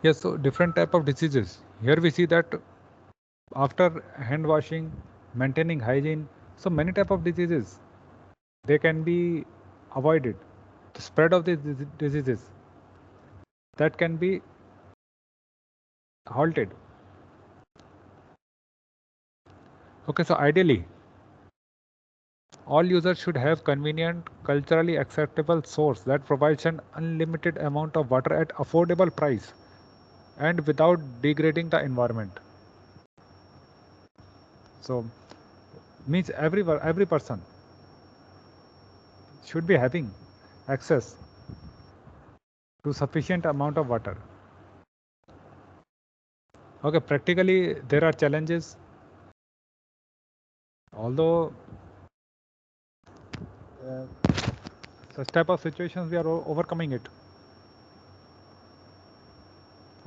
Yes, so different type of diseases. Here we see that after hand washing, maintaining hygiene, so many type of diseases they can be avoided. The spread of these diseases that can be halted. Okay, so ideally, all users should have convenient, culturally acceptable source that provides an unlimited amount of water at affordable price and without degrading the environment. So means every person should be having access to sufficient amount of water. Okay, practically there are challenges, although such type of situations we are overcoming it.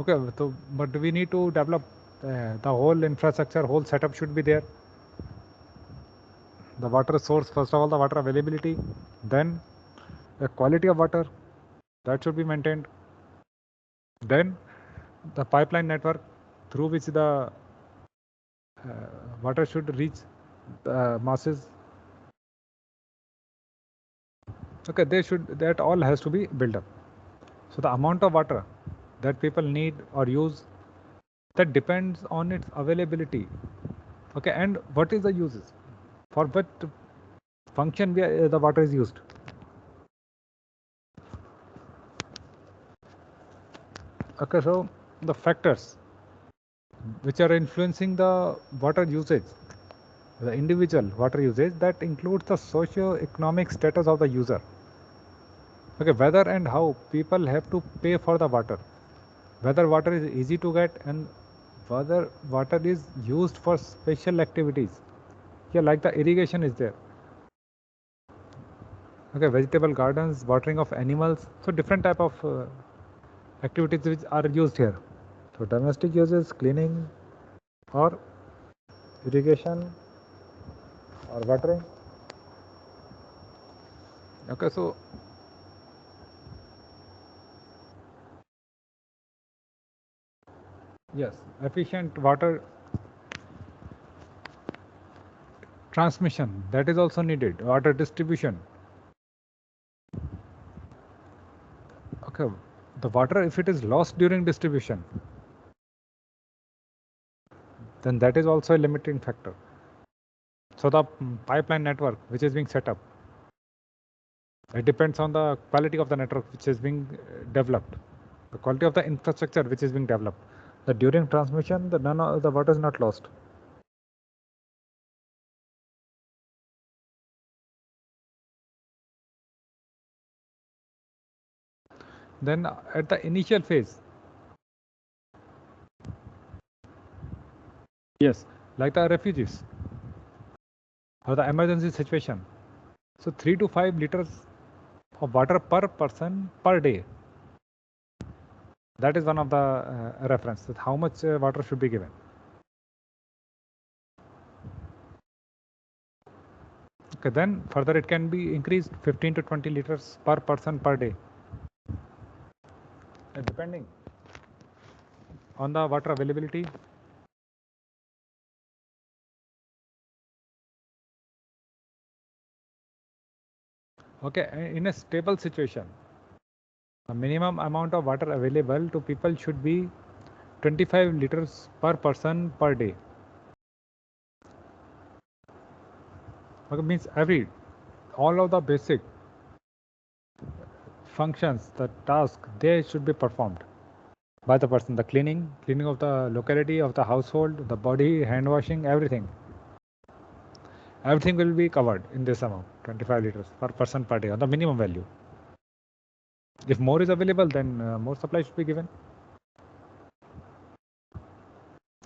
Okay, so but we need to develop the whole infrastructure, whole setup should be there. The water source, first of all, the water availability, then the quality of water that should be maintained, then the pipeline network through which the water should reach the masses. Okay, that all has to be built up. So the amount of water that people need or use, that depends on its availability. Okay, and what is the uses, for what function the water is used. Okay, so the factors which are influencing the water usage, the individual water usage, that includes the socio-economic status of the user. Okay, whether and how people have to pay for the water, whether water is easy to get, and whether water is used for special activities. Yeah, like the irrigation is there. Okay, vegetable gardens, watering of animals, so different type of activities which are used here. So domestic uses, cleaning or irrigation or watering. Okay, so yes, efficient water transmission, that is also needed. Water distribution. Okay, the water, if it is lost during distribution, then that is also a limiting factor. So the pipeline network which is being set up, it depends on the quality of the network which is being developed, the quality of the infrastructure which is being developed. That during transmission, none of the water is not lost. Then at the initial phase, yes, like the refugees or the emergency situation, so 3 to 5 liters of water per person per day. That is one of the reference that how much water should be given. Okay, then further it can be increased 15 to 20 liters per person per day, depending on the water availability. Okay, in a stable situation, the minimum amount of water available to people should be 25 liters per person per day. Okay, means all of the basic functions, the task, they should be performed by the person. The cleaning of the locality, of the household, the body, hand washing, everything will be covered in this amount, 25 liters per person per day on the minimum value. If more is available, then more supply should be given.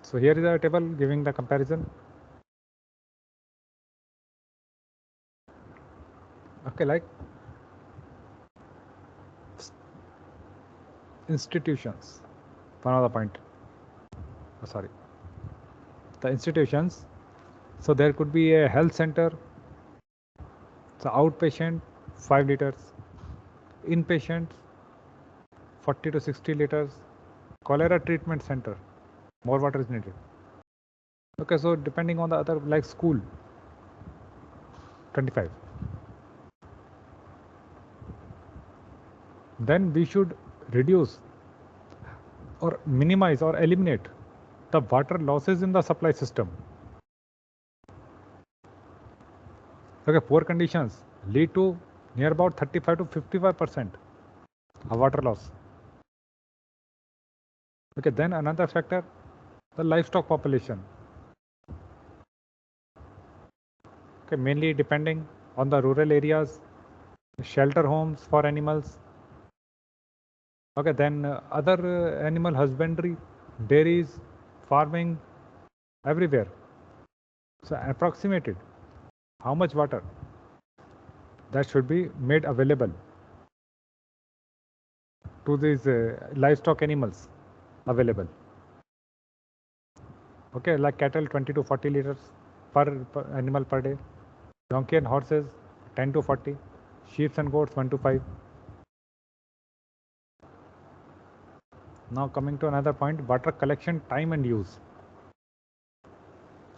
So here is a table giving the comparison. Okay, like institutions, one other point. Oh, sorry, the institutions. So there could be a health center. So outpatient 5 liters, inpatient 40 to 60 liters, cholera treatment center, more water is needed. Okay, so depending on the other, like school, 25. Then we should reduce or minimize or eliminate the water losses in the supply system. Okay, poor conditions lead to near about 35 to 55% of water loss. Okay, then another factor, the livestock population. Okay, mainly depending on the rural areas, shelter homes for animals. Okay, then other animal husbandry, dairies, farming, everywhere. So approximated how much water that should be made available to these livestock animals available. Okay, like cattle 20 to 40 liters per animal per day, donkey and horses 10 to 40, sheep and goats 1 to 5. Now coming to another point, water collection time and use.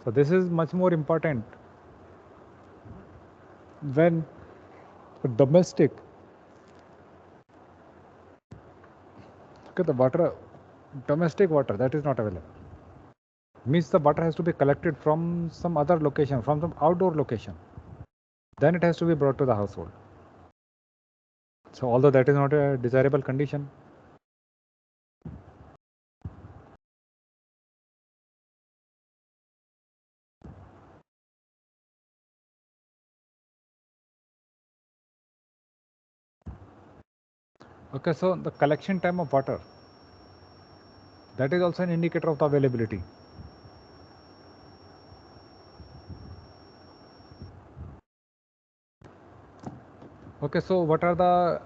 So this is much more important when domestic, okay, the water, domestic water that is not available, means the water has to be collected from some other location, from some outdoor location, then it has to be brought to the household. So although that is not a desirable condition, okay, so the collection time of water, that is also an indicator of the availability. Okay, so what are the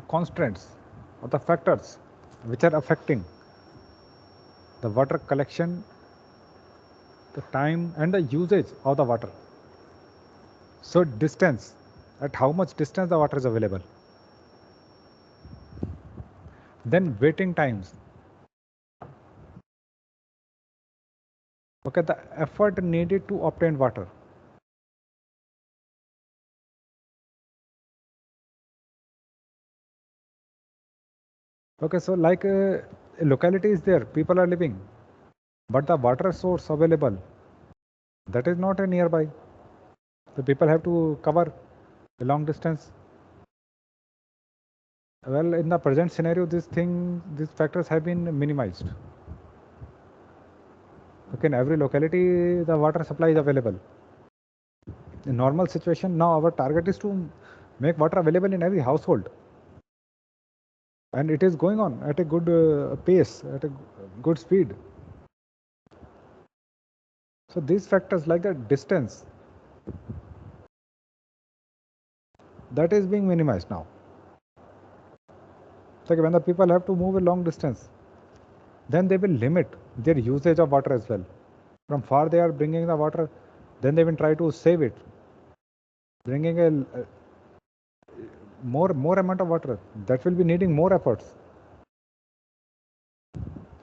constraints or the factors which are affecting the water collection, the time and the usage of the water? So distance, at how much distance the water is available. Then waiting times. Okay, the effort needed to obtain water. Okay, so like a locality is there, people are living, but the water source available, that is not a nearby. The people have to cover a long distance. Well, in the present scenario, these factors have been minimized. Okay, in every locality, the water supply is available. In normal situation, now our target is to make water available in every household. And it is going on at a good pace, at a good speed. So these factors like the distance, that is being minimized now. Like when the people have to move a long distance, then they will limit their usage of water as well. From far they are bringing the water, then they will try to save it, bringing a more amount of water. That will be needing more efforts.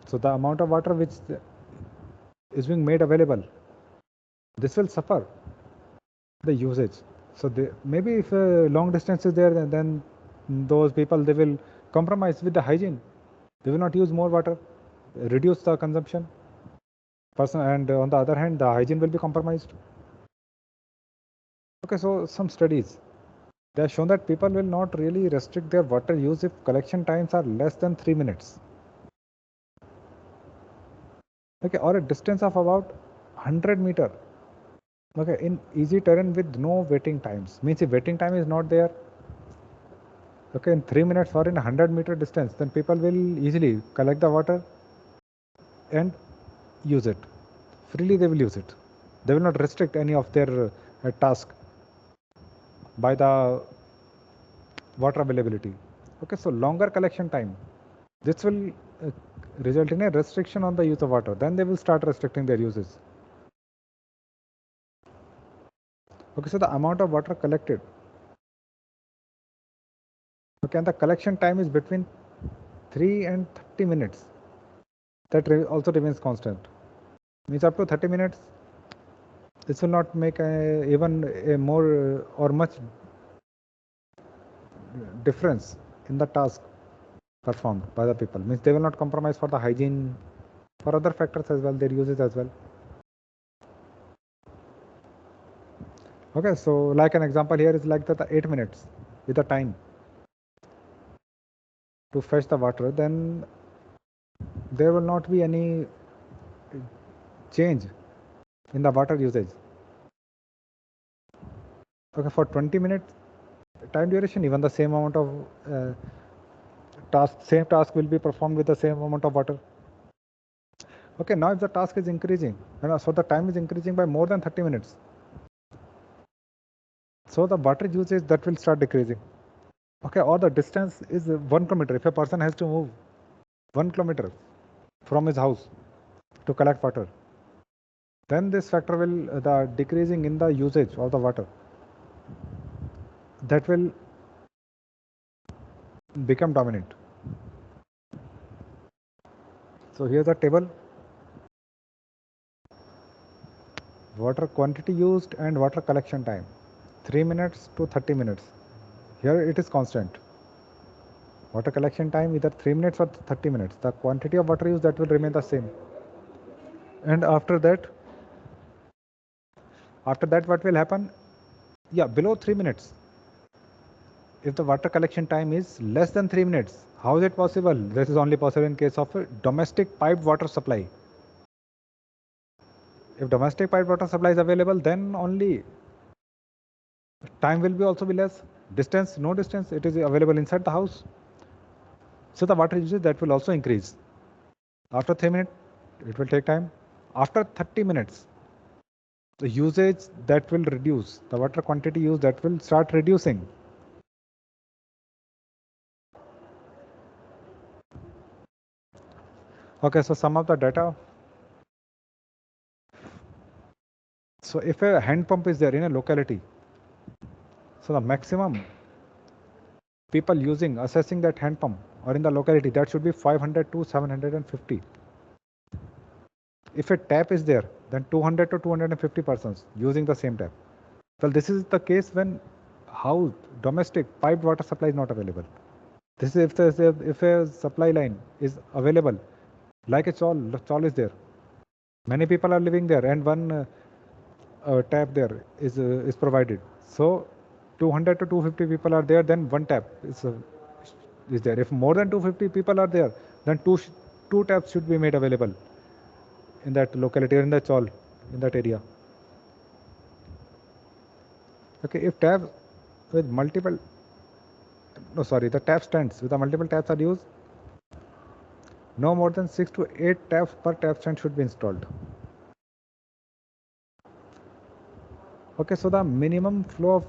So the amount of water which is being made available, this will suffer the usage. So maybe if long distance is there, then those people, they will compromise with the hygiene. They will not use more water, reduce the consumption. And on the other hand, the hygiene will be compromised. Okay, so some studies, they have shown that people will not really restrict their water use if collection times are less than 3 minutes. Okay, or a distance of about 100 meter. Okay, in easy terrain with no waiting times. Means if waiting time is not there, okay, in 3 minutes or in 100-meter distance, then people will easily collect the water and use it. Freely they will use it. They will not restrict any of their task by the water availability. Okay, so longer collection time. This will result in a restriction on the use of water. Then they will start restricting their uses. Okay, so the amount of water collected. Okay, and the collection time is between 3 and 30 minutes, that also remains constant. Means up to 30 minutes, this will not make even a more or much difference in the task performed by the people. Means they will not compromise for the hygiene, for other factors as well, their uses as well. Okay, so like an example here is like the 8 minutes with the time to fetch the water, then there will not be any change in the water usage. Okay, for 20 minutes time duration, even the same amount of same task will be performed with the same amount of water. Okay, now if the task is increasing, so the time is increasing by more than 30 minutes, so the water usage that will start decreasing. Okay, or the distance is 1 kilometer. If a person has to move 1 kilometer from his house to collect water, then this factor will, the decreasing in the usage of the water, that will become dominant. So here's a table: water quantity used and water collection time, 3 minutes to 30 minutes. Here it is constant. Water collection time either 3 minutes or 30 minutes. The quantity of water used, that will remain the same. And after that what will happen? Yeah, below 3 minutes. If the water collection time is less than 3 minutes, how is it possible? This is only possible in case of a domestic piped water supply. If domestic piped water supply is available, then only time will be also be less. Distance, no distance, it is available inside the house. So the water usage, that will also increase. After 3 minutes, it will take time. After 30 minutes, the usage that will reduce, the water quantity used, that will start reducing. Okay, so some of the data. So if a hand pump is there in a locality, so the maximum people assessing that hand pump or in the locality, that should be 500 to 750. If a tap is there, then 200 to 250 persons using the same tap. Well, this is the case when house domestic piped water supply is not available. This is if a supply line is available, like a chawl is there. Many people are living there, and one tap there is provided. So 200 to 250 people are there, then one tap is there. If more than 250 people are there, then two taps should be made available in that locality or in that chawl, in that area. Okay, if tab with multiple, no sorry, the tap stands with the multiple taps are used, no more than 6 to 8 taps per tap stand should be installed. Okay, so the minimum flow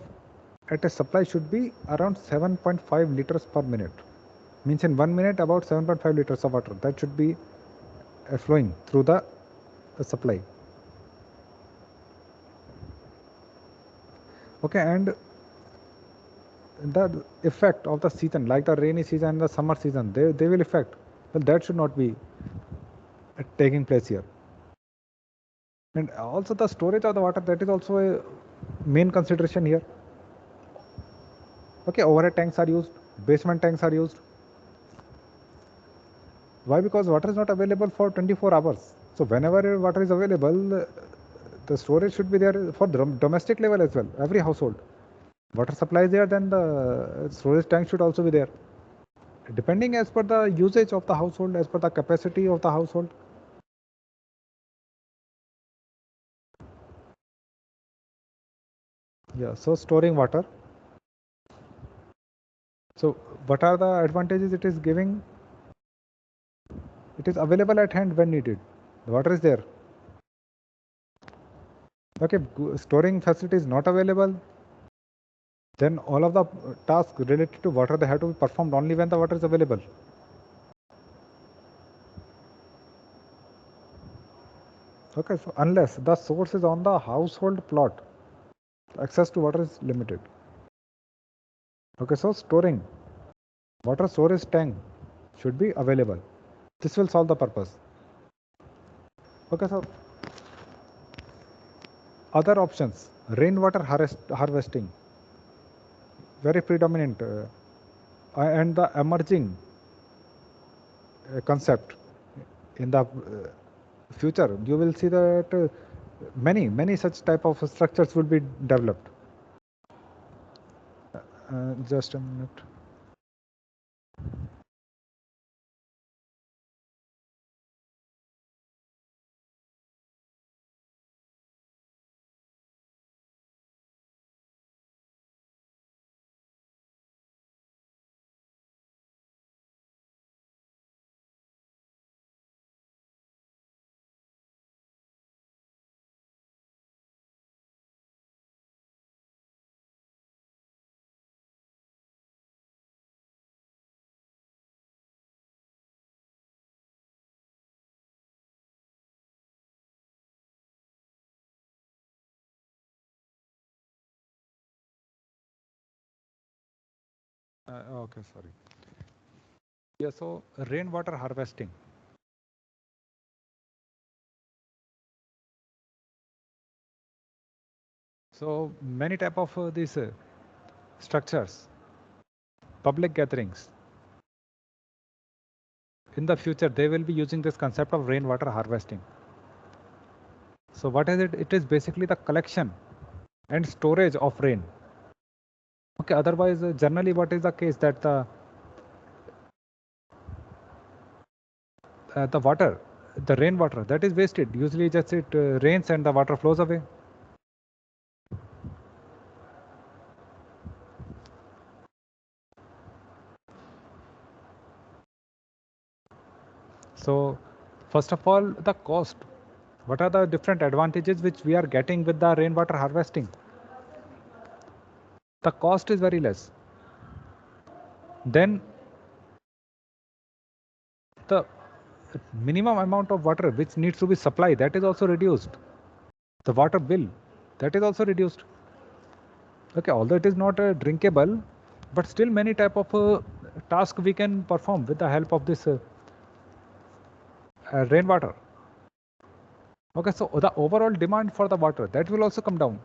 at a supply should be around 7.5 liters per minute. Means in 1 minute about 7.5 liters of water that should be flowing through the supply. Okay, and the effect of the season, like the rainy season and the summer season, they will affect. Well, that should not be taking place here. And also the storage of the water, that is also a main consideration here. Okay, overhead tanks are used, basement tanks are used. Why? Because water is not available for 24 hours. So whenever water is available, the storage should be there for domestic level as well, every household. Water supply is there, then the storage tank should also be there. Depending as per the usage of the household, as per the capacity of the household. Yeah, so storing water. So what are the advantages it is giving? It is available at hand when needed. The water is there. Okay, storing facility is not available, then all of the tasks related to water, they have to be performed only when the water is available. Okay, so unless the source is on the household plot, access to water is limited. Okay, so storing water storage tank should be available. This will solve the purpose. Okay, so other options, rainwater harvesting, very predominant, and the emerging concept in the future. You will see that many such type of structures will be developed. Just a minute. Okay, sorry. Yeah, so rainwater harvesting. So many type of these structures, public gatherings. In the future, they will be using this concept of rainwater harvesting. So what is it? It is basically the collection and storage of rain. Okay, otherwise, generally what is the case that the water, the rainwater, that is wasted. Usually just it rains and the water flows away. So first of all, the cost. What are the different advantages which we are getting with the rainwater harvesting? The cost is very less. Then the minimum amount of water which needs to be supplied, that is also reduced. The water bill, that is also reduced. Okay, although it is not drinkable, but still many type of task we can perform with the help of this rainwater. Okay, so the overall demand for the water, that will also come down.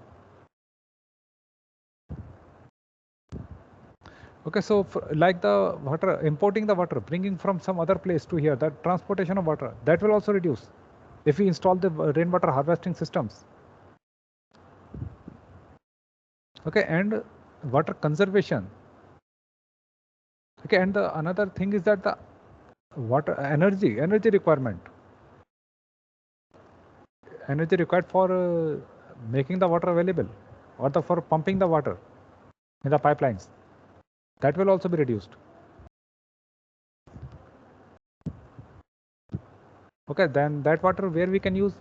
Okay, so like the water, importing the water, bringing from some other place to here, that transportation of water, that will also reduce if we install the rainwater harvesting systems. Okay, and water conservation. Okay, and the another thing is that the water energy requirement, energy required for making the water available, or the for pumping the water in the pipelines, that will also be reduced. Okay, then that water where we can use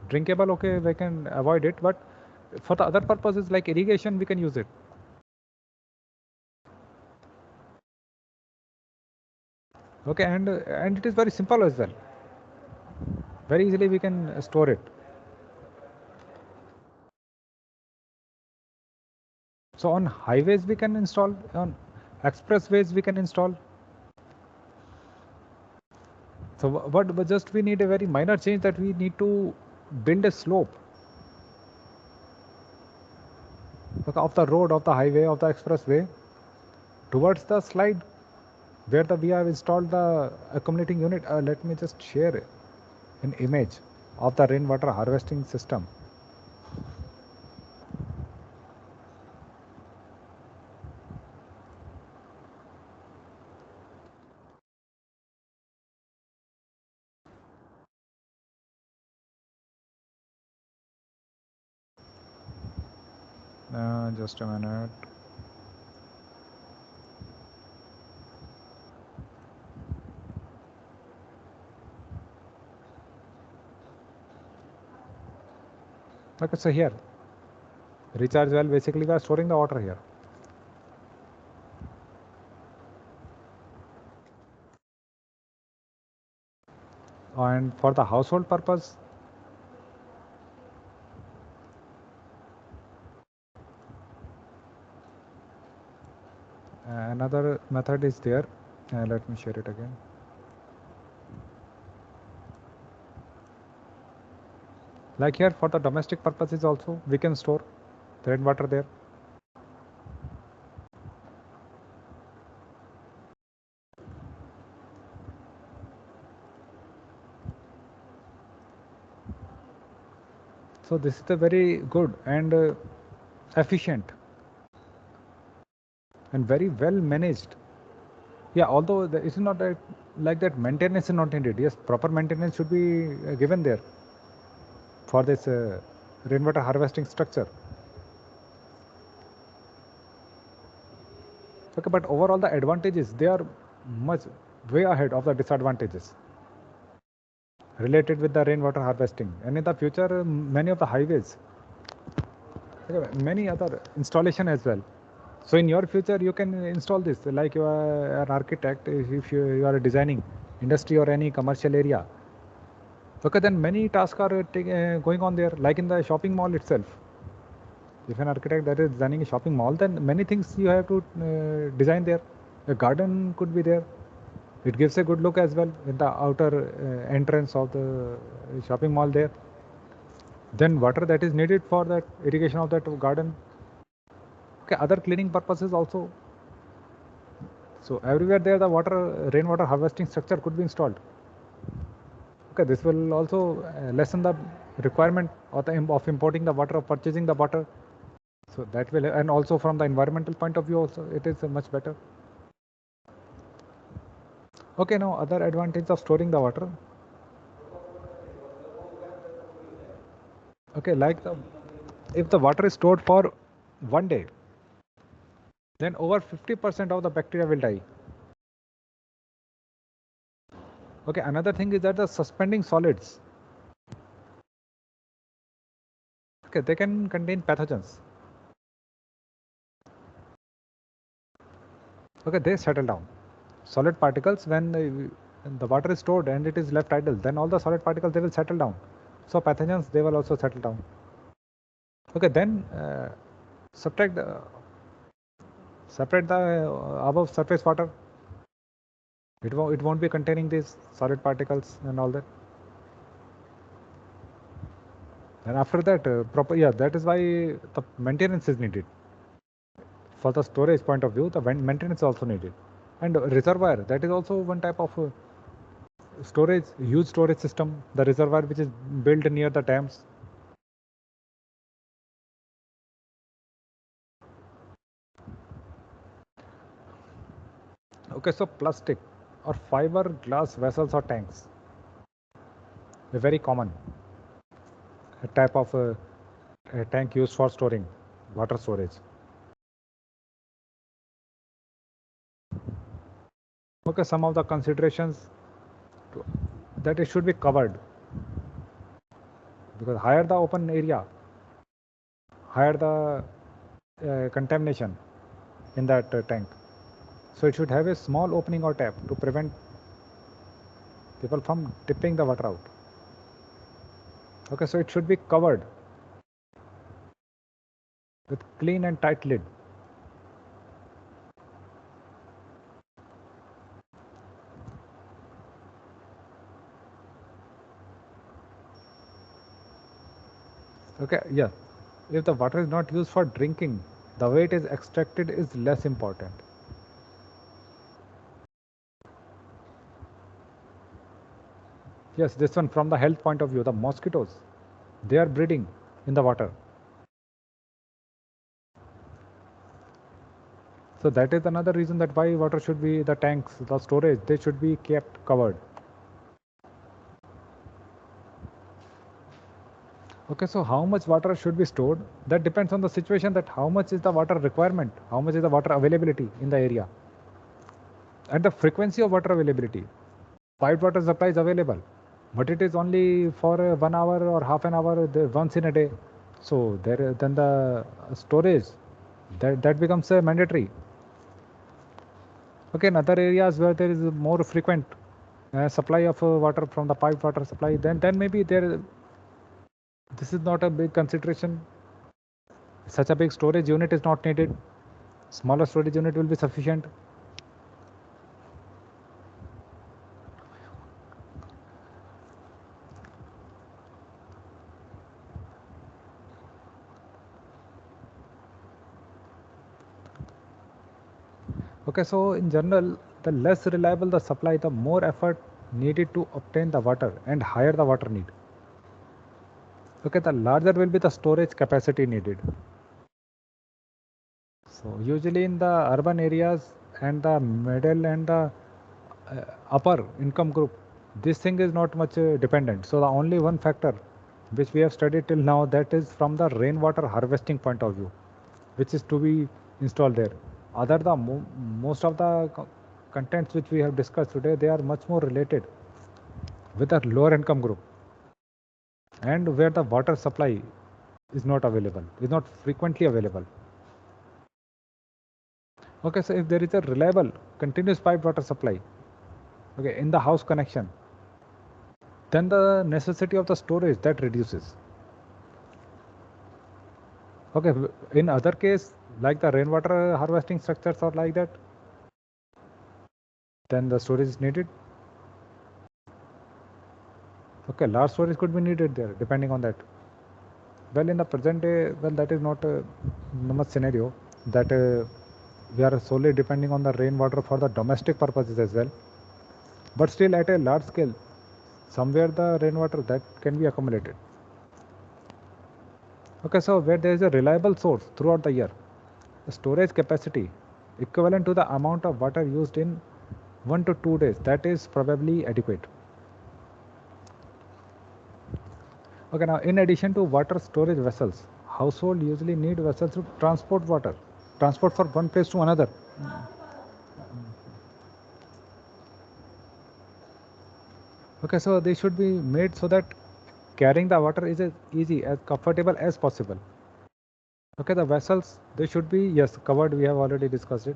drinkable, okay, we can avoid it, but for the other purposes like irrigation, we can use it. Okay, and it is very simple as well. Very easily we can store it. So on highways we can install, on expressways we can install. So but just we need a very minor change, that we need to build a slope of the road, of the highway, of the expressway towards the slide where we have installed the accumulating unit. Let me just share an image of the rainwater harvesting system. Just a minute. Okay, so here, recharge well, basically we are storing the water here. And for the household purpose, another method is there. Let me share it again. Like here, for the domestic purposes also, we can store the rainwater there. So this is a very good and efficient and very well managed. Yeah, although it is not like that maintenance is not needed. Yes, proper maintenance should be given there for this rainwater harvesting structure. Okay, but overall the advantages, they are much way ahead of the disadvantages related with the rainwater harvesting. And in the future, many of the highways, many other installation as well. So in your future, you can install this. Like you are an architect, if you are designing industry or any commercial area. Okay, then many tasks are going on there, like in the shopping mall itself. If an architect that is designing a shopping mall, then many things you have to design there. A garden could be there. It gives a good look as well in the outer entrance of the shopping mall there. Then water that is needed for that irrigation of that garden. Okay, other cleaning purposes also. So everywhere there the rainwater harvesting structure could be installed. Okay, this will also lessen the requirement of importing the water or purchasing the water. So that will, and also from the environmental point of view also, it is much better. Okay, now other advantage of storing the water. Okay, like if the water is stored for 1 day, then over 50% of the bacteria will die. Okay, another thing is that the suspending solids, okay, they can contain pathogens. Okay, they settle down. Solid particles, when the water is stored and it is left idle, then all the solid particles, they will settle down. So pathogens, they will also settle down. Okay, then separate the above surface water. It won't be containing these solid particles and all that. And after that, that is why the maintenance is needed. For the storage point of view, the maintenance is also needed. And reservoir, that is also one type of huge storage system, the reservoir which is built near the dams. Okay, so plastic or fiber glass vessels or tanks, a very common type of a tank used for storing water storage. Okay, some of the considerations that it should be covered, because higher the open area, higher the contamination in that tank. So it should have a small opening or tap to prevent people from tipping the water out. Okay, so it should be covered with clean and tight lid. Okay, yeah. If the water is not used for drinking, the way it is extracted is less important. Yes, this one from the health point of view, the mosquitoes, they are breeding in the water. So that is another reason that why water should be, the tanks, the storage, they should be kept covered. Okay, so how much water should be stored? That depends on the situation, that how much is the water requirement, how much is the water availability in the area, and the frequency of water availability. Piped water supply is available, but it is only for 1 hour or half an hour once in a day. So then the storage, that becomes mandatory. Okay, in other areas where there is more frequent supply of water from the piped water supply, then maybe this is not a big consideration. Such a big storage unit is not needed. Smaller storage unit will be sufficient. Okay, so in general, the less reliable the supply, the more effort needed to obtain the water and higher the water need. Okay, the larger will be the storage capacity needed. So usually in the urban areas and the middle and the upper income group, this thing is not much dependent. So the only one factor which we have studied till now, that is from the rainwater harvesting point of view, which is to be installed there. Other the most of the contents which we have discussed today, they are much more related with the lower income group and where the water supply is not available, is not frequently available. Okay, so if there is a reliable continuous piped water supply, okay, in the house connection, then the necessity of the storage that reduces. Okay, in other case, like the rainwater harvesting structures or like that, then the storage is needed. Okay, large storage could be needed there, depending on that. Well, in the present day, well, that is not much scenario that we are solely depending on the rainwater for the domestic purposes as well. But still, at a large scale, somewhere the rainwater that can be accumulated. Okay, so where there is a reliable source throughout the year, the storage capacity equivalent to the amount of water used in 1 to 2 days, that is probably adequate. Okay, now in addition to water storage vessels, household usually need vessels to transport water, transport from one place to another. Okay, so they should be made so that carrying the water is as easy, as comfortable as possible. Okay, the vessels, they should be, yes, covered, we have already discussed it.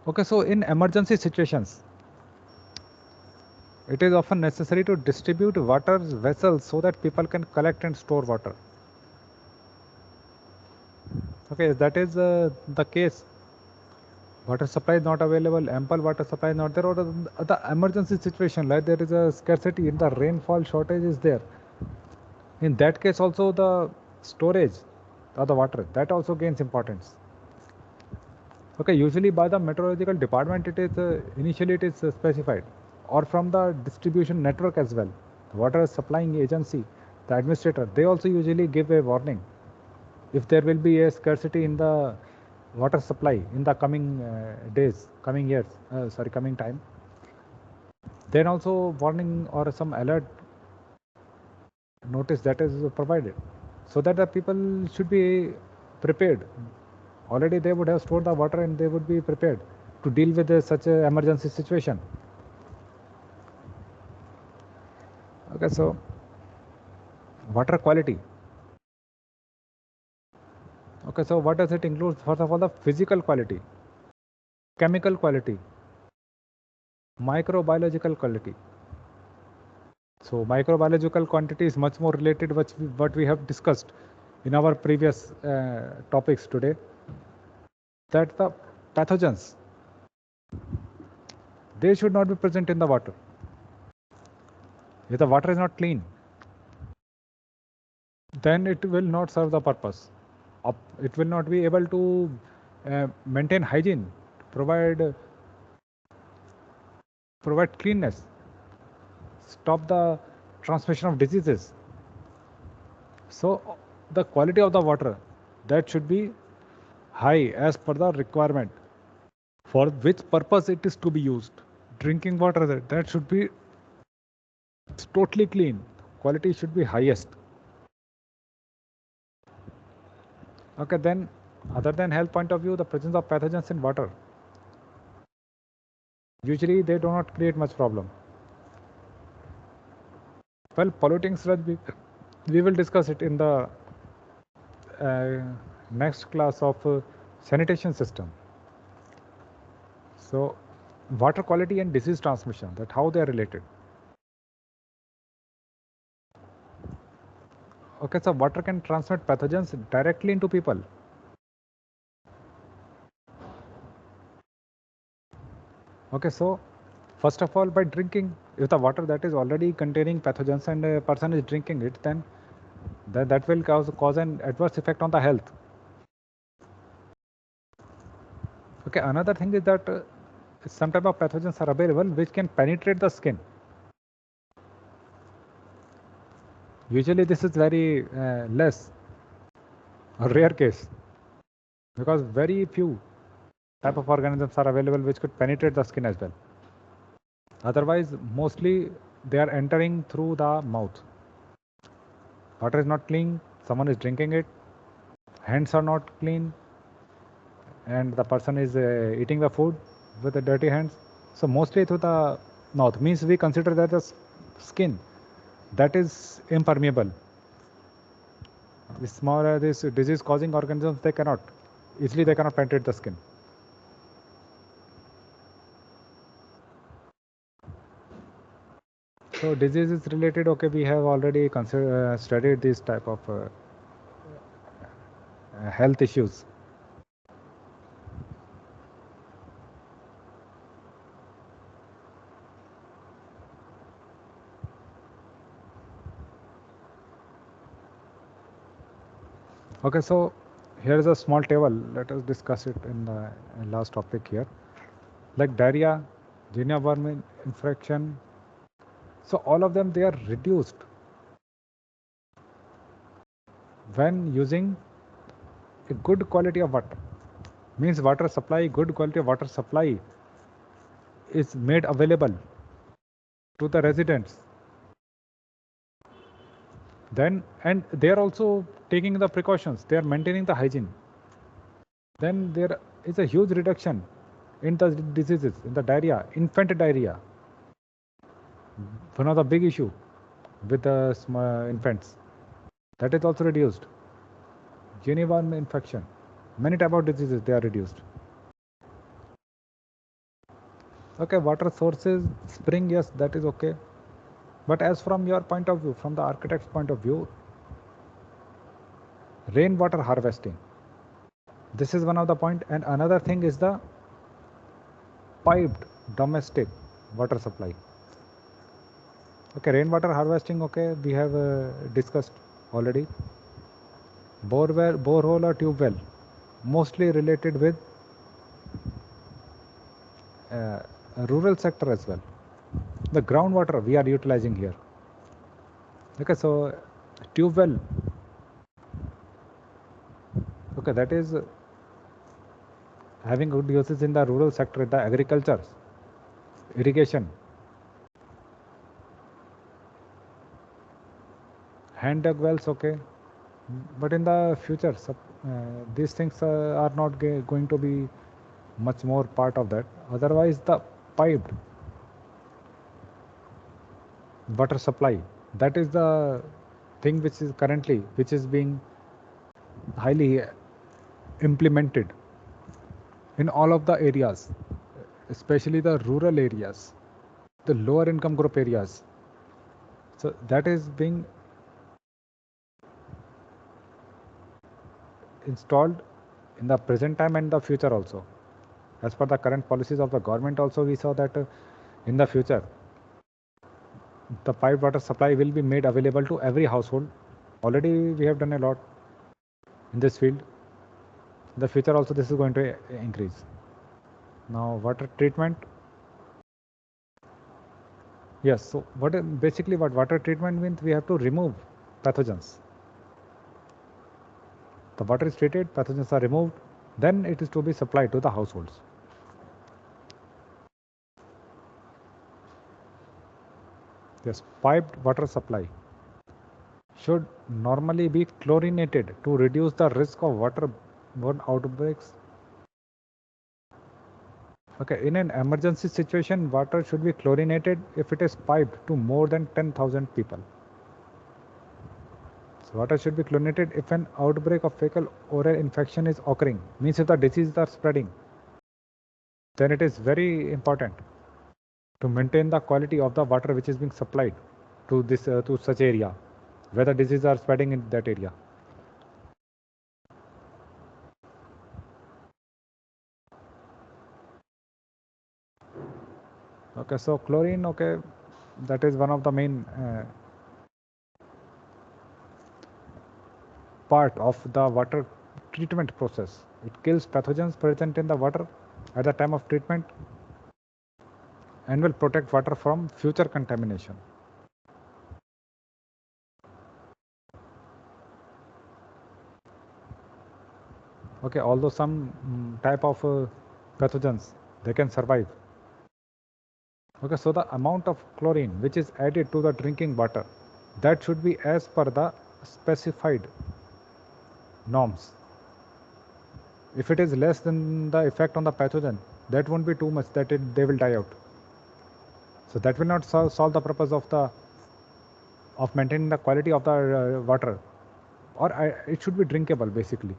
Okay, so in emergency situations, it is often necessary to distribute water vessels so that people can collect and store water. Okay, that is the case. Water supply is not available, ample water supply is not there, or the emergency situation, like there is a scarcity in the rainfall shortage is there. In that case also the storage of the water, that also gains importance. Okay, usually by the meteorological department it is initially it is specified, or from the distribution network as well. The water supplying agency, the administrator, they also usually give a warning if there will be a scarcity in the water supply in the coming days, coming years, coming time. Then also warning or some alert notice that is provided, so that the people should be prepared. Already they would have stored the water and they would be prepared to deal with such an emergency situation. Okay, so water quality. Okay, so what does it include? First of all, the physical quality, chemical quality, microbiological quality. So microbiological quantity is much more related with what we have discussed in our previous topics today, that the pathogens, they should not be present in the water. If the water is not clean, then it will not serve the purpose. It will not be able to maintain hygiene, provide cleanness, stop the transmission of diseases. So the quality of the water, that should be high as per the requirement for which purpose it is to be used. Drinking water, that should be totally clean. Quality should be highest. Okay, then other than health point of view, the presence of pathogens in water, usually they do not create much problem. Well, polluting sludge, we will discuss it in the next class of sanitation system. So water quality and disease transmission, that how they are related. Okay, so water can transmit pathogens directly into people. Okay, so first of all, by drinking, if the water that is already containing pathogens and a person is drinking it, then that will cause an adverse effect on the health. Okay, another thing is that some type of pathogens are available which can penetrate the skin. Usually this is very less a rare case, because very few type of organisms are available which could penetrate the skin as well. Otherwise, mostly they are entering through the mouth. Water is not clean, someone is drinking it, hands are not clean, and the person is eating the food with the dirty hands. So mostly through the mouth, means we consider that the skin that is impermeable. This small this disease causing organisms, they cannot easily, they cannot penetrate the skin. So diseases related, okay, we have already studied this type of health issues. Okay, so here is a small table. Let us discuss it in the last topic here. Like diarrhea, genia worm infection. So all of them, they are reduced when using a good quality of water. Means water supply, good quality of water supply is made available to the residents. Then, and they are also taking the precautions. They are maintaining the hygiene. Then there is a huge reduction in the diseases, in the diarrhea, infant diarrhea. One of the big issue with the infants, that is also reduced. Guinea worm infection, many type of diseases, they are reduced. Okay, water sources, spring, yes, that is okay. But as from your point of view, from the architect's point of view, rainwater harvesting, this is one of the point. And another thing is the piped domestic water supply. Okay, rainwater harvesting, okay, we have discussed already. Borehole or tube well, mostly related with rural sector as well. The groundwater we are utilizing here. Okay, so tube well, okay, that is having good uses in the rural sector, the agriculture, irrigation. Hand dug wells, okay, but in the future, these things are not going to be much more part of that. Otherwise, the piped water supply, that is the thing which is currently, which is being highly implemented in all of the areas, especially the rural areas, the lower income group areas. So that is being installed in the present time and the future also. As per the current policies of the government also, we saw that in the future the piped water supply will be made available to every household. Already we have done a lot in this field. In the future also this is going to increase. Now water treatment, yes, so what basically what water treatment means, we have to remove pathogens. The water is treated, pathogens are removed, then it is to be supplied to the households. Yes, piped water supply should normally be chlorinated to reduce the risk of waterborne outbreaks. Okay, in an emergency situation, water should be chlorinated if it is piped to more than 10,000 people. So water should be chlorinated if an outbreak of fecal oral infection is occurring. Means if the diseases are spreading, then it is very important to maintain the quality of the water which is being supplied to this to such area where the diseases are spreading in that area. Okay, so chlorine, okay, that is one of the main part of the water treatment process. It kills pathogens present in the water at the time of treatment and will protect water from future contamination. Okay, although some type of pathogens, they can survive. Okay, so the amount of chlorine which is added to the drinking water, that should be as per the specified norms. If it is less than the effect on the pathogen, that won't be too much that they will die out. So that will not solve the purpose of maintaining the quality of the water, or it should be drinkable basically,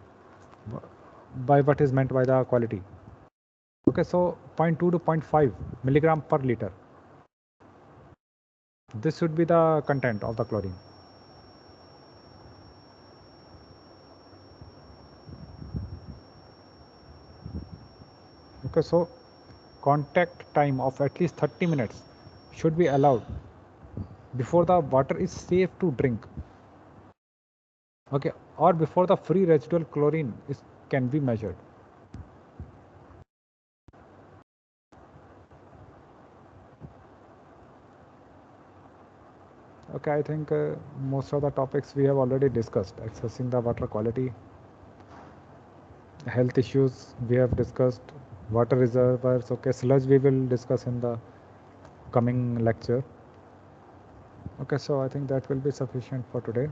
by what is meant by the quality. Okay, so zero point 0.2 to 0.5 milligram per liter. This should be the content of the chlorine. Okay, so contact time of at least 30 minutes should be allowed before the water is safe to drink. Okay, or before the free residual chlorine can be measured. Okay, I think most of the topics we have already discussed. Accessing the water quality, health issues we have discussed, water reservoirs. Okay, sludge we will discuss in the coming lecture. Okay, so I think that will be sufficient for today.